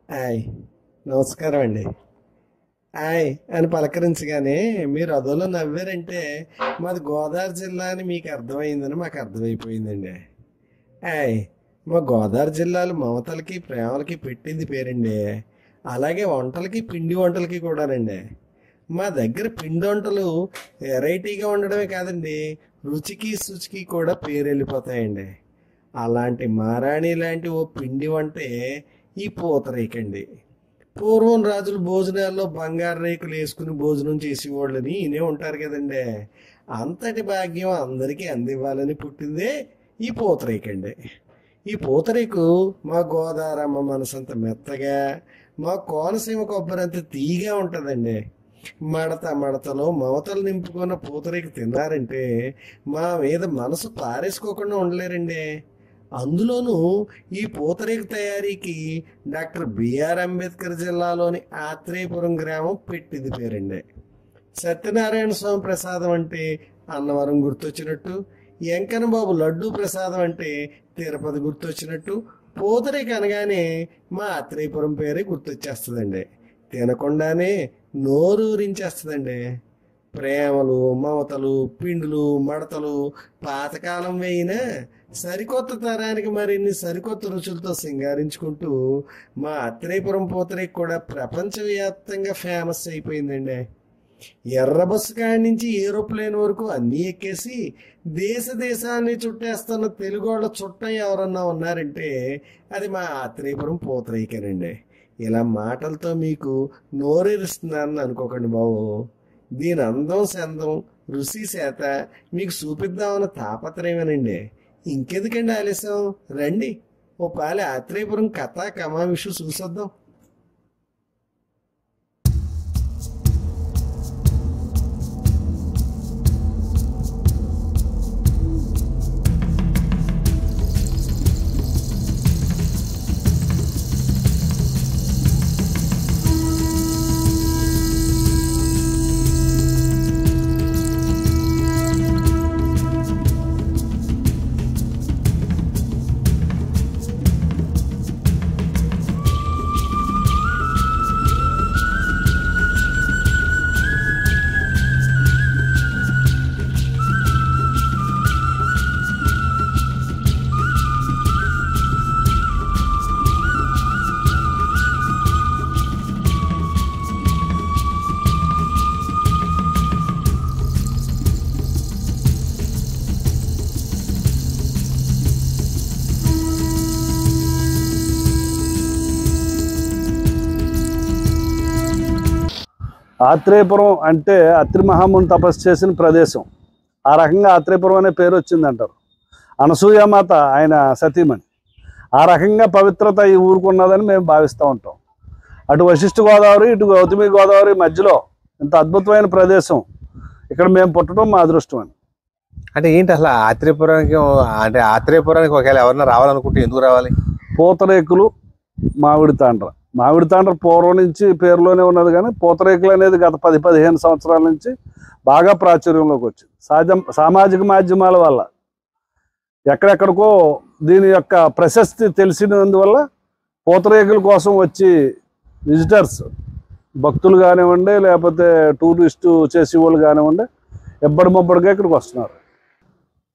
Hi నమస్కారం అండి. Hi అని పలకరించగానే మీరు అదోలో నవ్వారంటే మాది గోదావరి జిల్లా అని మీకు అర్థమైందని మాకు అర్థమైపోయిందండి. హాయ్ మా గోదావరి జిల్లాలో మమతలకి ప్రేమలకి పెట్టింది పేరండి. అలాగే వంటలకి పిండి వంటలకి కూడానండి. మా దగ్గర పిండి వంటలు వెరైటీగా ఉండడమే కాదండి, రుచికి శుచికి కూడా పేరు వెళ్ళిపోతాయండి. అలాంటి మహారాణి లాంటి ఓ పిండి వంటే ఈ పూతరేకండి. పూర్వం రాజులు భోజనాల్లో బంగారు రేకులు వేసుకుని భోజనం చేసేవాళ్ళని ఇనే ఉంటారు కదండి. అంతటి భాగ్యం అందరికీ అందివ్వాలని పుట్టిందే ఈ పూతరేకండి. ఈ పూతరేకు మా గోదావరమ్మ మనసంత మెత్తగా, మా కోనసీమ కొబ్బరి అంత తీగా ఉంటుందండి. మడతలో మమతలు నింపుకున్న పూతరేకు తిన్నారంటే మా మీద మనసు పారేసుకోకుండా ఉండలేరండి. అందులోనూ ఈ పూతరేకు తయారీకి డాక్టర్ బిఆర్ అంబేద్కర్ జిల్లాలోని ఆత్రేయపురం గ్రామం పెట్టింది పేరండి. సత్యనారాయణ స్వామి ప్రసాదం అంటే అన్నవరం గుర్తొచ్చినట్టు, వెంకన్నబాబు లడ్డూ ప్రసాదం అంటే తిరుపతి గుర్తొచ్చినట్టు, పూతరేకు అనగానే మా ఆత్రేయపురం పేరే గుర్తొచ్చేస్తుందండి. తినకుండానే నోరూరించేస్తుందండి. ప్రేమలు, మమతలు, పిండులు, మడతలు పాతకాలం వేయినా సరికొత్త తరానికి మరిన్ని సరికొత్త రుచులతో సింగారించుకుంటూ మా ఆత్రేయపురం పూతరేకు కూడా ప్రపంచవ్యాప్తంగా ఫేమస్ అయిపోయిందండి. ఎర్ర బస్సు కాడి నుంచి ఏరోప్లేన్ వరకు అన్నీ ఎక్కేసి దేశాన్ని చుట్టేస్తున్న తెలుగోళ్ళ చుట్టం ఎవరన్నా ఉన్నారంటే అది మా ఆత్రేయపురం పూతరేకేనండి. ఇలా మాటలతో మీకు నోరేరుస్తున్నానని అనుకోకండి బాబు. దీని అందం సందం రుచి చేత మీకు చూపిద్దామన్న తాపత్రయమేనండి. ఇంకెందుకండి ఆలస్యం, రండి ఓ పాలి ఆత్రేయపురం కథ కమావిషు చూసొద్దాం. ఆత్రేయపురం అంటే అత్రి మహాముని తపస్సు చేసిన ప్రదేశం. ఆ రకంగా ఆత్రేయపురం అనే పేరు వచ్చిందంటారు. అనసూయమాత ఆయన సతీమణి. ఆ రకంగా పవిత్రత ఈ ఊరుకున్నదని మేము భావిస్తూ ఉంటాం. అటు వశిష్ఠ గోదావరి, ఇటు గౌతమి గోదావరి మధ్యలో ఇంత అద్భుతమైన ప్రదేశం ఇక్కడ మేము పుట్టడం మా అదృష్టం అని. అంటే ఏంటి అసలు ఆత్రేయపురానికి ఒకవేళ ఎవరన్నా రావాలనుకుంటే ఎందుకు రావాలి? పూతరేకులు, మామిడి తాండ్ర. మామిడి తాండ్ర పూర్వం నుంచి పేరులోనే ఉన్నది, కానీ పూతరేకులు అనేది గత 10-15 సంవత్సరాల నుంచి బాగా ప్రాచుర్యంలోకి వచ్చింది. సామాజిక మాధ్యమాల వల్ల ఎక్కడెక్కడికో దీని యొక్క ప్రశస్తి తెలిసినందువల్ల పూతరేకుల కోసం వచ్చి విజిటర్స్, భక్తులు కానివ్వండి, లేకపోతే టూరిస్టు చేసేవాళ్ళు కానివ్వండి, ఎబ్బడిమొబ్బడిగా ఇక్కడికి వస్తున్నారు.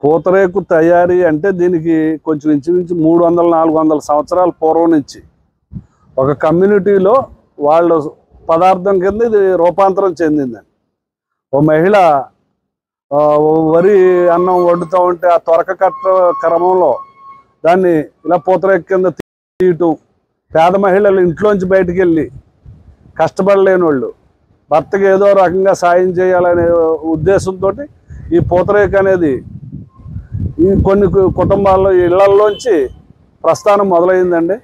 పూతరేకు తయారీ అంటే దీనికి కొంచెం ఇంచుమించు 300-400 సంవత్సరాల పూర్వం నుంచి ఒక కమ్యూనిటీలో వాళ్ళు పదార్థం కింద ఇది రూపాంతరం చెందిందండి. ఓ మహిళ వరి అన్నం వండుతూ ఉంటే ఆ తొరక కట్ట క్రమంలో దాన్ని ఇలా పూతరేకు కింద తీయటం, పేద మహిళలు ఇంట్లోంచి బయటికి వెళ్ళి కష్టపడలేని వాళ్ళు భర్తకి ఏదో రకంగా సాయం చేయాలనే ఉద్దేశంతో ఈ పూతరేకు అనేది ఈ కొన్ని కుటుంబాల్లో ఇళ్లల్లోంచి ప్రస్థానం మొదలైందండి.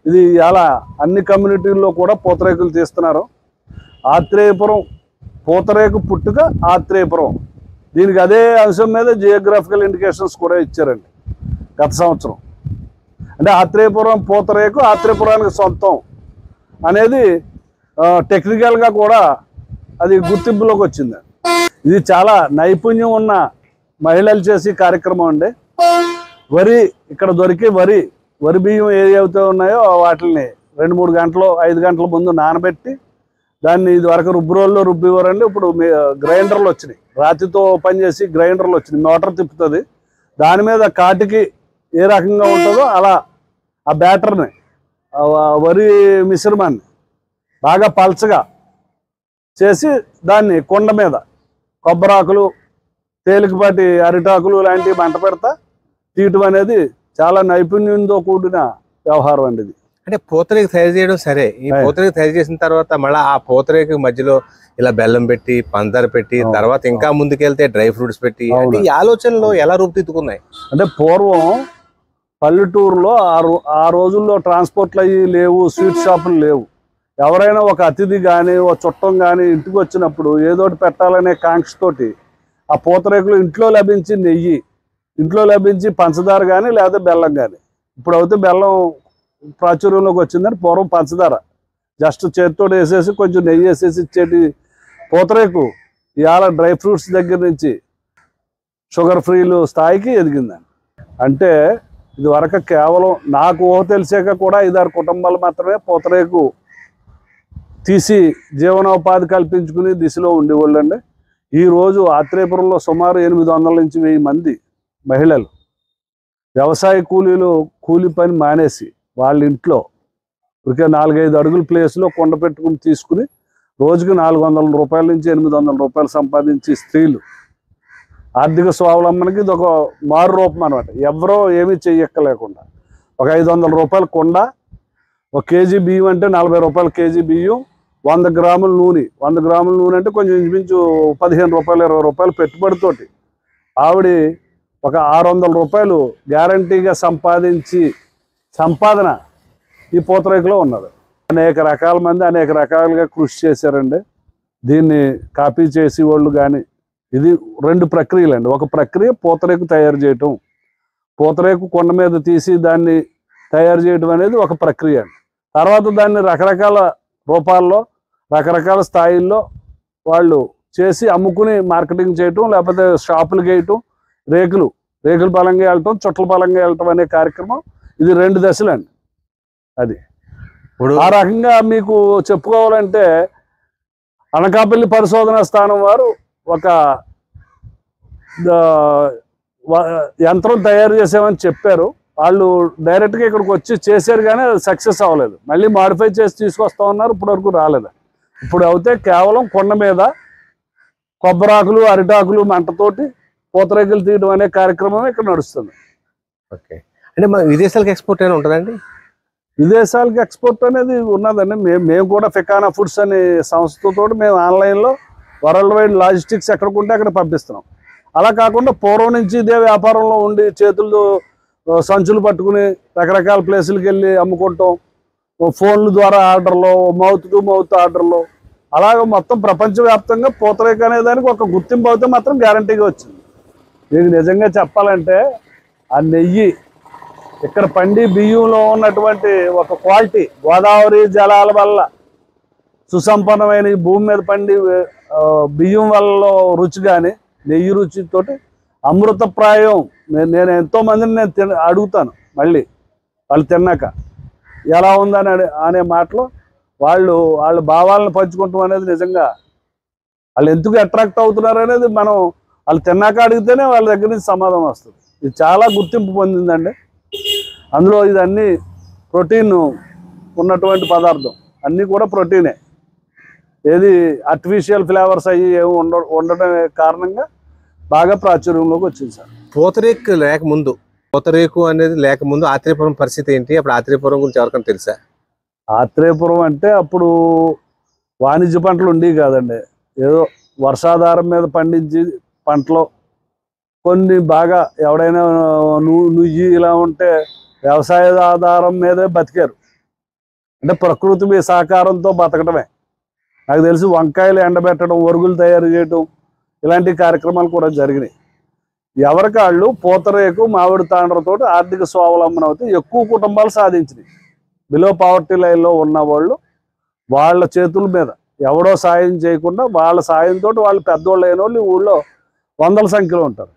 ఇది ఇలా అన్ని కమ్యూనిటీల్లో కూడా పూతరేకులు తీస్తున్నారు. ఆత్రేయపురం పూతరేకు పుట్టుక ఆత్రేయపురం. దీనికి అదే అంశం మీద జియోగ్రాఫికల్ ఇండికేషన్స్ కూడా ఇచ్చారండి గత సంవత్సరం. అంటే ఆత్రేయపురం పూతరేకు ఆత్రేయపురానికి సొంతం అనేది టెక్నికల్గా కూడా అది గుర్తింపులోకి వచ్చింది. ఇది చాలా నైపుణ్యం ఉన్న మహిళలు చేసే కార్యక్రమం అండి. వరి ఇక్కడ దొరికే వరి బియ్యం ఏవైతే ఉన్నాయో వాటిని 2-3 గంటలు 5 గంటల ముందు నానబెట్టి దాన్ని ఇది వరకు రుబ్బురోల్లో రుబ్బివ్వరండి. ఇప్పుడు గ్రైండర్లు వచ్చినాయి, రాతితో పనిచేసి గ్రైండర్లు వచ్చినాయి, మోటార్ తిప్పుతుంది. దాని మీద కాటికి ఏ రకంగా ఉంటుందో అలా ఆ బ్యాటర్ని వరి మిశ్రమాన్ని బాగా పల్చగా చేసి దాన్ని కొండ మీద కొబ్బరాకులు తేలికపాటి అరిటాకులు లాంటివి మంట పెడతా తీయటం అనేది చాలా నైపుణ్యంతో కూడిన వ్యవహారం అండి ఇది. అంటే పూతరేకు తయారు చేయడం సరే, ఈ పూతరేకు తయారు చేసిన తర్వాత మళ్ళీ ఆ పూతరేకు మధ్యలో ఇలా బెల్లం పెట్టి పంచదార పెట్టి తర్వాత ఇంకా ముందుకెళ్తే డ్రై ఫ్రూట్స్ పెట్టి ఈ ఆలోచనలు ఎలా రూపుదిద్దుకున్నాయి? అంటే పూర్వం పల్లెటూరులో ఆ రోజుల్లో ట్రాన్స్పోర్ట్లు అయ్యి లేవు, స్వీట్ షాపులు లేవు. ఎవరైనా ఒక అతిథి కానీ ఒక చుట్టం కానీ ఇంటికి వచ్చినప్పుడు ఏదోటి పెట్టాలనే కాంక్షతోటి ఆ పూతరేకులు ఇంట్లో లభించి నెయ్యి, ఇంట్లో లభించి పంచదార కానీ లేదా బెల్లం కానీ. ఇప్పుడు అయితే బెల్లం ప్రాచుర్యంలోకి వచ్చిందని పూర్వం పంచదార జస్ట్ చేతితో వేసేసి కొంచెం నెయ్యి వేసేసి ఇచ్చేటి పూతరేకు ఇవాళ డ్రై ఫ్రూట్స్ దగ్గర నుంచి షుగర్ ఫ్రీలు స్థాయికి ఎదిగిందండి. అంటే ఇది వరకు కేవలం నాకు తెలిసాక కూడా 5-6 కుటుంబాలు మాత్రమే పూతరేకు తీసి జీవనోపాధి కల్పించుకునే దిశలో ఉండేవాళ్ళండి. ఈరోజు ఆత్రేయపురంలో సుమారు 800 నుంచి 1000 మంది మహిళలు వ్యవసాయ కూలీ పని మానేసి వాళ్ళ ఇంట్లో ఇక 4-5 అడుగుల ప్లేస్లో కొండ పెట్టుకుని తీసుకుని రోజుకి 400 రూపాయల నుంచి 800 రూపాయలు సంపాదించి స్త్రీలు ఆర్థిక స్వావలంబనకి ఇది ఒక మారు రూపం అనమాట. ఎవరో ఏమీ చెయ్యక్కలేకుండా ఒక 500 రూపాయల కొండ, 1 కేజీ బియ్యం అంటే 40 రూపాయల కేజీ బియ్యం, 100 గ్రాముల నూనె. 100 గ్రాముల నూనె అంటే కొంచెం ఇంచుమించు 15 రూపాయలు 20 రూపాయలు పెట్టుబడితోటి ఆవిడ ఒక 600 రూపాయలు గ్యారంటీగా సంపాదన ఈ పూతరేకులో ఉన్నది. అనేక రకాల మంది అనేక రకాలుగా కృషి చేశారండి. దీన్ని కాపీ చేసి వాళ్ళు కానీ ఇది 2 ప్రక్రియలు అండి. ఒక ప్రక్రియ పూతరేకు తయారు చేయటం, పూతరేకు కొండ మీద తీసి దాన్ని తయారు చేయడం అనేది ఒక ప్రక్రియ అండి. తర్వాత దాన్ని రకరకాల రూపాల్లో రకరకాల స్థాయిల్లో వాళ్ళు చేసి అమ్ముకుని మార్కెటింగ్ చేయటం, లేకపోతే షాపులకు వేయటం, రేకుల బలంగా వెళ్ళటం, చుట్టల బలంగా వెళ్ళటం అనే కార్యక్రమం ఇది 2 దశలండి. అది ఆ రకంగా మీకు చెప్పుకోవాలంటే అనకాపల్లి పరిశోధనా స్థానం వారు ఒక యంత్రం తయారు చేసామని చెప్పారు. వాళ్ళు డైరెక్ట్గా ఇక్కడికి వచ్చి చేశారు కానీ అది సక్సెస్ అవ్వలేదు. మళ్ళీ మాడిఫై చేసి తీసుకొస్తా ఉన్నారు, ఇప్పటివరకు రాలేదు. ఇప్పుడు అయితే కేవలం కొండ మీద కొబ్బరాకులు అరిటాకులు మంటతోటి పూతరేకులు తీయడం అనే కార్యక్రమం ఇక్కడ నడుస్తుంది. ఓకే, అంటే మన విదేశాలకు ఎక్స్పోర్ట్ అయినా ఉంటుందండి? విదేశాలకు ఎక్స్పోర్ట్ అనేది ఉన్నదండి. మేము కూడా ఫికానా ఫుడ్స్ అనే సంస్థతో మేము ఆన్లైన్లో వరల్డ్ వైడ్ లాజిస్టిక్స్ ఎక్కడికుంటే అక్కడ పంపిస్తున్నాం. అలా కాకుండా పూర్వం నుంచి ఇదే వ్యాపారంలో ఉండి చేతులు సంచులు పట్టుకుని రకరకాల ప్లేసులకు వెళ్ళి అమ్ముకుంటాం, ఫోన్ల ద్వారా ఆర్డర్లు, మౌత్ టు మౌత్ ఆర్డర్లు, అలాగ మొత్తం ప్రపంచవ్యాప్తంగా పూతరేకు అనే దానికి ఒక గుర్తింపు అయితే మాత్రం గ్యారంటీగా వచ్చింది. మీకు నిజంగా చెప్పాలంటే ఆ నెయ్యి ఇక్కడ పండి బియ్యంలో ఉన్నటువంటి ఒక క్వాలిటీ, గోదావరి జలాల వల్ల సుసంపన్నమైన ఈ భూమి మీద పండి బియ్యం వల్ల రుచి కానీ నెయ్యి రుచితోటి అమృతప్రాయం. నేను ఎంతోమందిని అడుగుతాను మళ్ళీ వాళ్ళు తిన్నాక ఎలా ఉందని అనే మాటలు వాళ్ళ భావాలను పంచుకుంటాం అనేది నిజంగా వాళ్ళు ఎందుకు అట్రాక్ట్ అవుతున్నారు అనేది మనం వాళ్ళు తిన్నాక అడిగితేనే వాళ్ళ దగ్గర నుంచి సమాధానం వస్తుంది. ఇది చాలా గుర్తింపు పొందిందండి. అందులో ఇది అన్ని ప్రోటీన్ ఉన్నటువంటి పదార్థం, అన్నీ కూడా ప్రోటీనే. ఏది ఆర్టిఫిషియల్ ఫ్లేవర్స్ అయ్యి ఏమి ఉండడం కారణంగా బాగా ప్రాచుర్యంలోకి వచ్చింది సార్. పూతరేకు అనేది లేకముందు ఆత్రేయపురం పరిస్థితి ఏంటి? అప్పుడు ఆత్రేయపురం గురించి ఎవరికైనా తెలుసా? ఆత్రేయపురం అంటే అప్పుడు వాణిజ్య పంటలు ఉండేవి కాదండి. ఏదో వర్షాధారం మీద పండించి పంటలో కొన్ని బాగా ఎవడైనా నుయ్యి ఇలా ఉంటే వ్యవసాయ ఆధారం మీదే బతికారు. అంటే ప్రకృతి మీ సహకారంతో బతకడమే. నాకు తెలిసి వంకాయలు ఎండబెట్టడం, ఒరుగులు తయారు చేయడం ఇలాంటి కార్యక్రమాలు కూడా జరిగినాయి. ఎవరికాళ్ళు పూతరేకు మామిడి తాండ్రతో ఆర్థిక స్వావలంబన అవుతే ఎక్కువ కుటుంబాలు సాధించినాయి. బిలో పావర్టీ లైన్లో ఉన్న వాళ్ళు వాళ్ళ చేతుల మీద ఎవడో సాయం చేయకుండా వాళ్ళ సాయంతో వాళ్ళు పెద్దోళ్ళు అయిన వాళ్ళు ఊళ్ళో 100ల సంఖ్యలో ఉంటారు.